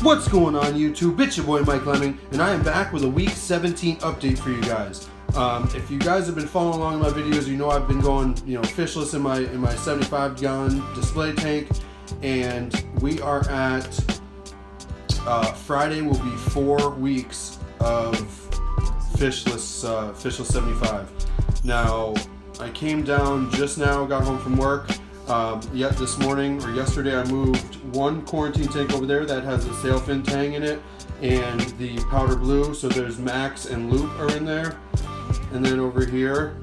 What's going on YouTube? It's your boy Mike Lemming, and I am back with a week 17 update for you guys. If you guys have been following along in my videos, you know I've been going, fishless in my 75 gallon display tank, and we are at Friday will be 4 weeks of fishless 75. Now I came down just now, got home from work. This morning or yesterday I moved one quarantine tank over there that has a sailfin tang in it and the powder blue, so there's Max and Loop are in there. And then over here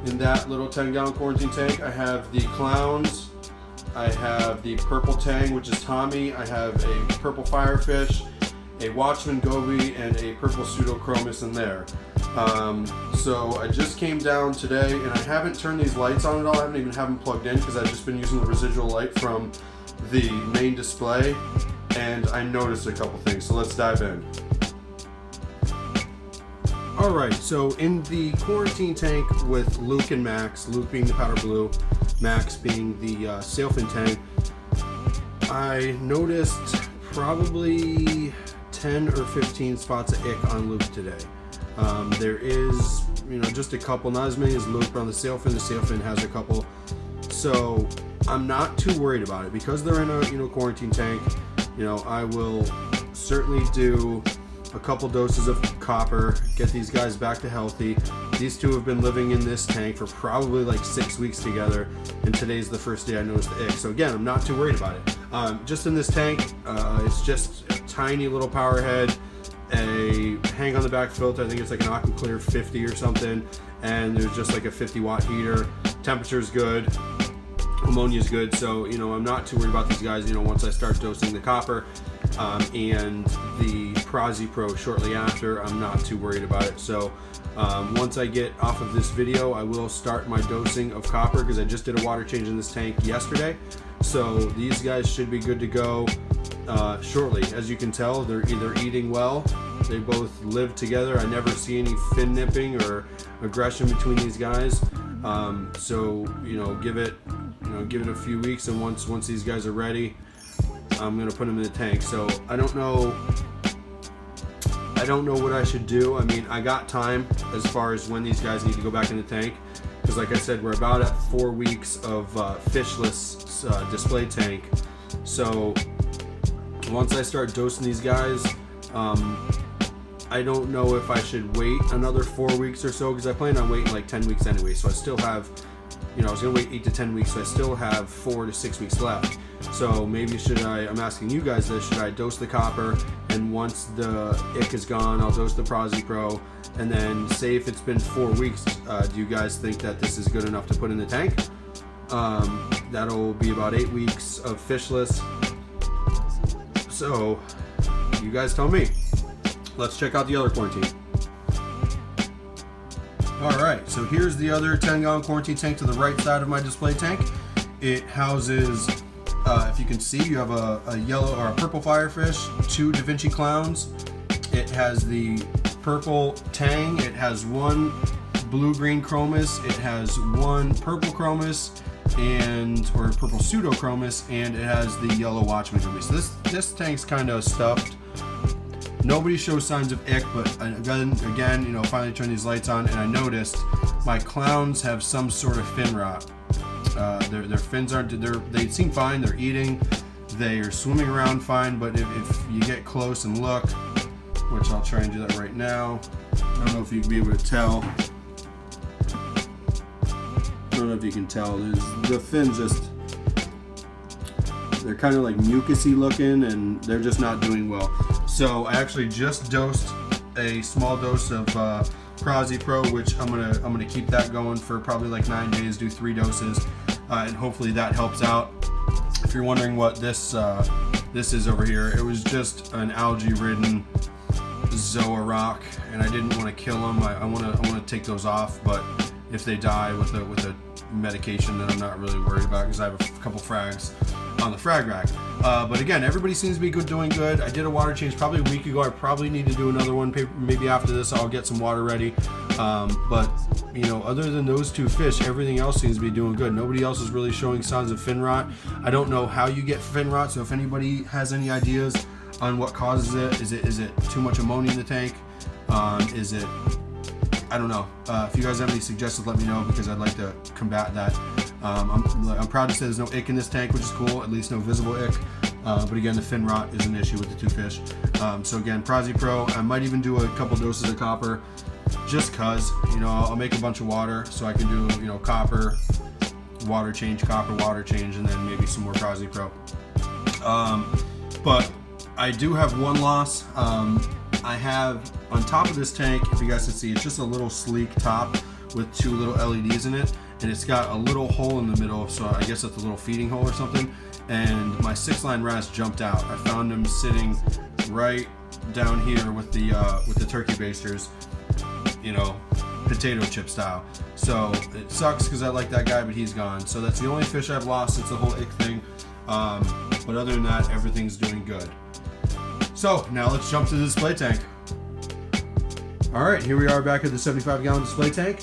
in that little 10-gallon quarantine tank I have the clowns, I have the purple tang which is Tommy, I have a purple firefish, a Watchman goby, and a purple pseudochromis in there. So I just came down today and I haven't turned these lights on at all. I haven't even have them plugged in because I've just been using the residual light from the main display, and I noticed a couple things, so let's dive in. Alright, so in the quarantine tank with Luke and Max, Luke being the powder blue, Max being the sailfin tang, I noticed probably 10 or 15 spots of ick on Luke today. There is, just a couple, not as many as Luke, but on the sailfin has a couple. So I'm not too worried about it because they're in a quarantine tank. I will certainly do a couple doses of copper, get these guys back to healthy. These two have been living in this tank for probably like 6 weeks together, and today's the first day I noticed the ick. So again, I'm not too worried about it. Just in this tank, it's just a tiny little power head, a hang on the back filter, I think it's like an Aquaclear 50 or something, and there's just like a 50-watt heater. Temperature is good, ammonia is good, so I'm not too worried about these guys. Once I start dosing the copper and the Prazi Pro shortly after, I'm not too worried about it. So once I get off of this video, I will start my dosing of copper because I just did a water change in this tank yesterday, so these guys should be good to go shortly. As you can tell, they're either eating well, they both live together. I never see any fin nipping or aggression between these guys. So give it a few weeks, and once these guys are ready, I'm gonna put them in the tank. So I don't know what I should do. I mean, I got time as far as when these guys need to go back in the tank, because like I said, we're about at 4 weeks of fishless display tank. So once I start dosing these guys, I don't know if I should wait another 4 weeks or so, because I plan on waiting like 10 weeks anyway. So I still have, I was gonna wait 8 to 10 weeks, so I still have 4 to 6 weeks left. So maybe I'm asking you guys this, should I dose the copper, and once the ick is gone, I'll dose the Prazi Pro, and then say if it's been 4 weeks, do you guys think that this is good enough to put in the tank? That'll be about 8 weeks of fishless. So you guys tell me. Let's check out the other quarantine. Alright, so here's the other 10-gallon quarantine tank to the right side of my display tank. It houses, if you can see, you have a yellow or a purple firefish, 2 Da Vinci clowns. It has the purple tang, it has 1 blue-green chromis, it has 1 purple chromis, or purple pseudochromis, and it has the yellow Watchman goby. So this tank's kind of stuffed. Nobody shows signs of ick, but again, finally turned these lights on, and I noticed my clowns have some sort of fin rot. Their fins they seem fine, they're eating, they are swimming around fine, but if you get close and look, which I'll try and do that right now, I don't know if you can be able to tell. I don't know if you can tell, the fins they're kind of like mucusy looking, and they're just not doing well. So I actually just dosed a small dose of Prazi Pro, which I'm gonna keep that going for probably like 9 days, do 3 doses, and hopefully that helps out. If you're wondering what this is over here, it was just an algae-ridden Zoa rock, and I didn't want to kill them. I want to take those off, but if they die with a medication, then I'm not really worried about it because I have a couple frags. on the frag rack. But again, everybody seems to be doing good. I did a water change probably a week ago. I probably need to do another one. Maybe after this, I'll get some water ready. But you know, other than those two fish, everything else seems to be doing good. Nobody else is really showing signs of fin rot. I don't know how you get fin rot, so if anybody has any ideas on what causes it, is it too much ammonia in the tank? Is it, I don't know. If you guys have any suggestions, let me know, because I'd like to combat that. I'm proud to say there's no ick in this tank, which is cool, at least no visible ick. But again, the fin rot is an issue with the two fish. So again, Prazi Pro, I might even do a couple doses of copper, just cause, you know, I'll make a bunch of water so I can do, you know, copper, water change, and then maybe some more Prazi Pro. But I do have one loss. I have on top of this tank, if you guys can see, it's just a little sleek top with two little LEDs in it, and it's got a little hole in the middle, so I guess that's a little feeding hole or something. And my 6-line wrasse jumped out. I found him sitting right down here with the turkey basters, you know, potato chip style. So it sucks because I like that guy, but he's gone. So that's the only fish I've lost since the whole ick thing. But other than that, everything's doing good. So now let's jump to the display tank. All right, here we are back at the 75-gallon display tank.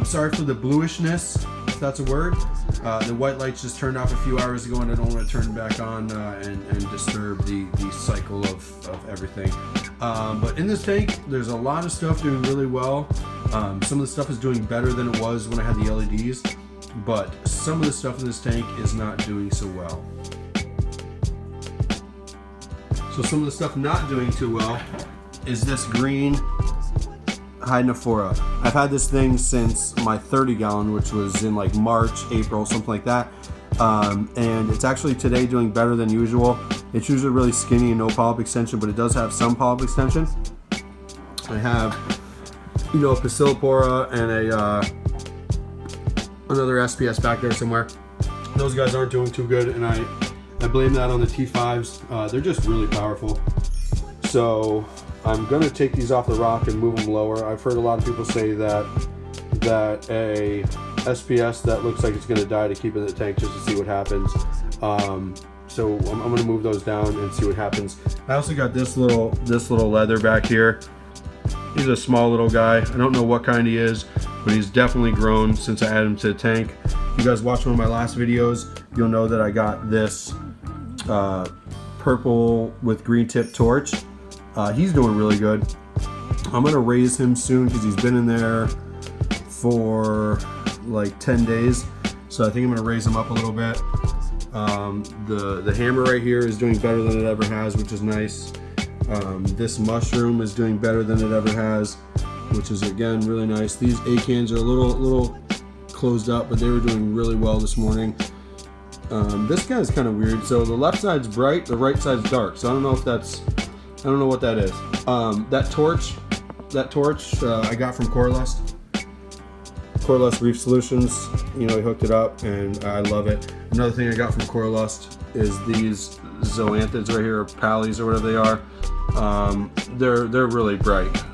Sorry for the bluishness, if that's a word. The white lights just turned off a few hours ago, and I don't want to turn them back on and disturb the cycle of everything. But in this tank, there's a lot of stuff doing really well. Some of the stuff is doing better than it was when I had the LEDs, but some of the stuff in this tank is not doing so well. So some of the stuff not doing too well is this green Hydnophora. I've had this thing since my 30-gallon, which was in like March, April, something like that. And it's actually today doing better than usual. It's usually really skinny and no polyp extension, but it does have some polyp extension. I have, you know, a Pasillipora and another SPS back there somewhere. Those guys aren't doing too good, and I blame that on the T5s. They're just really powerful. So I'm gonna take these off the rock and move them lower. I've heard a lot of people say that a SPS that looks like it's gonna die to keep in the tank just to see what happens. So I'm gonna move those down and see what happens. I also got this little leather back here. He's a small little guy. I don't know what kind he is, but he's definitely grown since I added him to the tank. If you guys watched one of my last videos, you'll know that I got this purple with green tip torch. He's doing really good. I'm gonna raise him soon because he's been in there for like 10 days. So I think I'm gonna raise him up a little bit. The hammer right here is doing better than it ever has, which is nice. This mushroom is doing better than it ever has, which is again really nice. These acans are a little closed up, but they were doing really well this morning. This guy is kind of weird. So the left side's bright, the right side's dark. So I don't know what that is. That torch I got from Corelust Reef Solutions. You know, I hooked it up and I love it. Another thing I got from Corelust is these zoanthids right here, or pallies or whatever they are. They're really bright.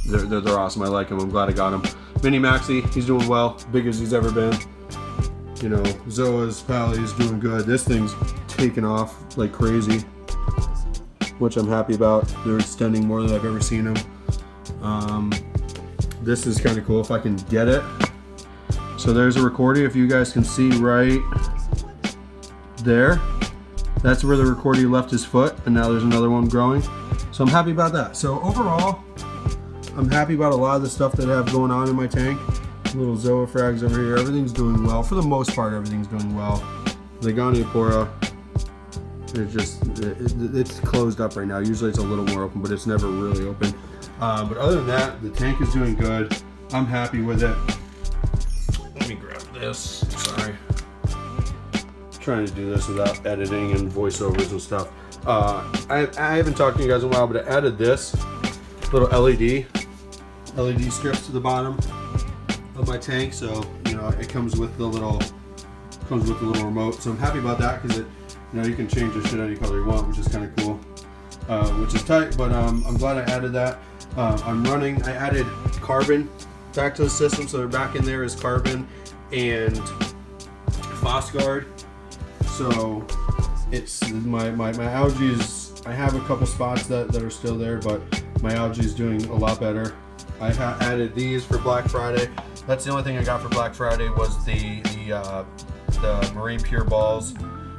They're awesome. I like them. I'm glad I got them. Mini Maxi, he's doing well, big as he's ever been. You know, Zoa's pallies doing good. This thing's taking off like crazy, which I'm happy about. They're extending more than I've ever seen them. This is kind of cool if I can get it. So there's a Recordia, if you guys can see right there. That's where the Recordia left his foot, and now there's another one growing. So I'm happy about that. So overall, I'm happy about a lot of the stuff that I have going on in my tank. Little Zoa frags over here. Everything's doing well. For the most part, everything's doing well. The Goniopora, it's closed up right now. Usually it's a little more open, but it's never really open. But other than that, the tank is doing good. I'm happy with it. Let me grab this. Sorry. I'm trying to do this without editing and voiceovers and stuff. I haven't talked to you guys in a while, but I added this little LED strips to the bottom of my tank, so you know it comes with the little remote. So I'm happy about that because you can change the shit any color you want, which is kind of cool, which is tight. But I'm glad I added that. I added carbon back to the system, so they're back in there as carbon and Phosguard. So it's my algae is, I have a couple spots that are still there, but my algae is doing a lot better. I added these for Black Friday. That's the only thing I got for Black Friday was the Marine Pure balls,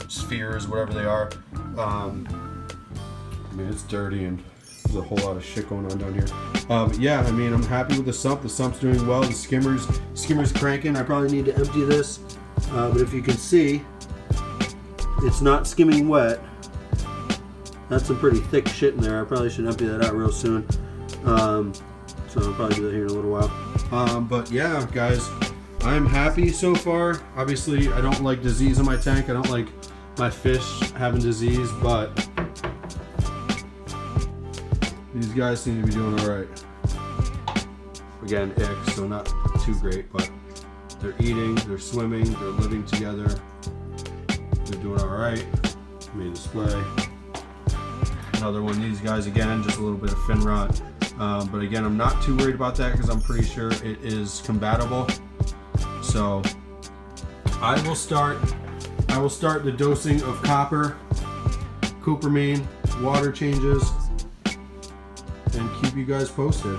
spheres, whatever they are. I mean, it's dirty and there's a whole lot of shit going on down here. Yeah, I mean, I'm happy with the sump. The sump's doing well. The skimmer's cranking. I probably need to empty this, but if you can see, it's not skimming wet. That's some pretty thick shit in there. I probably should empty that out real soon. So I'll probably do that here in a little while. But yeah, guys, I'm happy so far. Obviously, I don't like disease in my tank. I don't like my fish having disease, but these guys seem to be doing all right. Again, ick, so not too great, but they're eating, they're swimming, they're living together. They're doing all right. Main display. Another one of these guys again, just a little bit of fin rot. But again, I'm not too worried about that because I'm pretty sure it is combatable. So I will start the dosing of copper, cupramine, water changes, and keep you guys posted.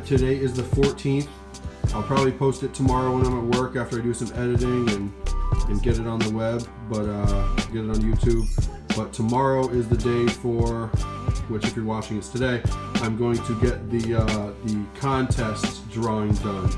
Today is the 14th. I'll probably post it tomorrow when I'm at work after I do some editing and get it on the web, but get it on YouTube. But tomorrow is the day for, which if you're watching it's today, I'm going to get the contest drawing done.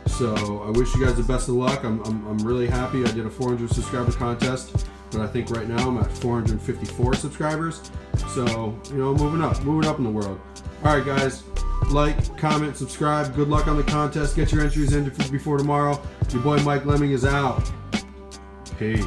So I wish you guys the best of luck. I'm really happy. I did a 400 subscriber contest, but I think right now I'm at 454 subscribers. So, you know, moving up in the world. All right, guys, like, comment, subscribe. Good luck on the contest. Get your entries in before tomorrow. Your boy Mike Lemming is out. Peace.